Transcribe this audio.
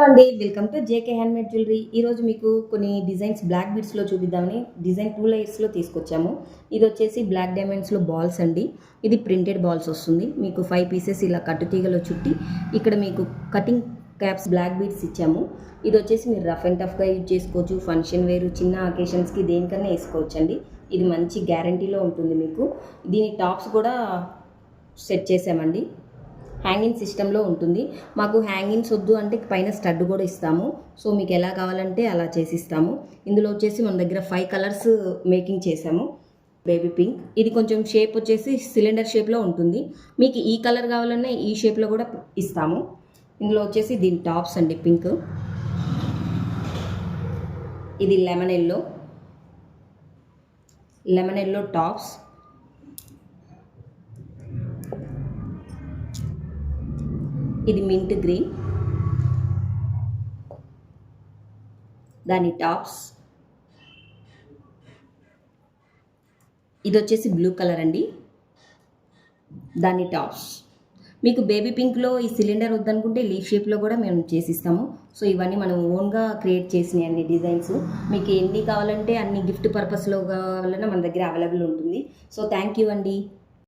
అండి welcome to JK handmade jewellery. ఈరోజు మీకు కొన్ని డిజైన్స్ బ్లాక్ బీడ్స్లో చూపిద్దామని డిజైన్ 2 లేయర్స్లో తీసుకొచ్చాము. ఇది వచ్చేసి బ్లాక్ డైమండ్స్లో బాల్స్ అండి. ఇది ప్రింటెడ్ బాల్స్ వస్తుంది. మీకు 5 పీసెస్ ఇలా కట్టు తీగలో చుట్టి ఇక్కడ మీకు కటింగ్ క్యాప్స్ బ్లాక్ బీడ్స్ ఇచ్చాము. ఇది వచ్చేసి మీరు రఫ్ అండ్ టఫ్గా యూజ్ చేసుకోవచ్చు. ఫంక్షన్ వేరు, చిన్న అకేషన్స్కి దేనికన్నా వేసుకోవచ్చు అండి. ఇది మంచి గ్యారంటీలో ఉంటుంది. మీకు దీని టాప్స్ కూడా సెట్ చేసామండి. హ్యాంగింగ్ సిస్టంలో ఉంటుంది. మాకు హ్యాంగింగ్స్ వద్దు అంటే పైన స్టడ్ కూడా ఇస్తాము. సో మీకు ఎలా కావాలంటే అలా చేసిస్తాము. ఇందులో వచ్చేసి మన దగ్గర 5 కలర్స్ మేకింగ్ చేసాము. బేబీ పింక్, ఇది కొంచెం షేప్ వచ్చేసి సిలిండర్ షేప్లో ఉంటుంది. మీకు ఈ కలర్ కావాలన్నా ఈ షేప్లో కూడా ఇస్తాము. ఇందులో వచ్చేసి దీని టాప్స్ అండి. పింక్, ఇది లెమన్ ఎల్లో టాప్స్, ఇది మింట్ గ్రీన్, దాని టాప్స్, ఇది వచ్చేసి బ్లూ కలర్ అండి, దాని టాప్స్. మీకు బేబీ పింక్లో ఈ సిలిండర్ వద్దనుకుంటే లీఫ్ షేప్లో కూడా మేము చేసిస్తాము. సో ఇవన్నీ మనం ఓన్గా క్రియేట్ చేసినాయి అన్ని డిజైన్స్. మీకు ఎన్ని కావాలంటే అన్ని గిఫ్ట్ పర్పస్లో కావాలన్నా మన దగ్గర అవైలబుల్ ఉంటుంది. సో థ్యాంక్ యూ అండి.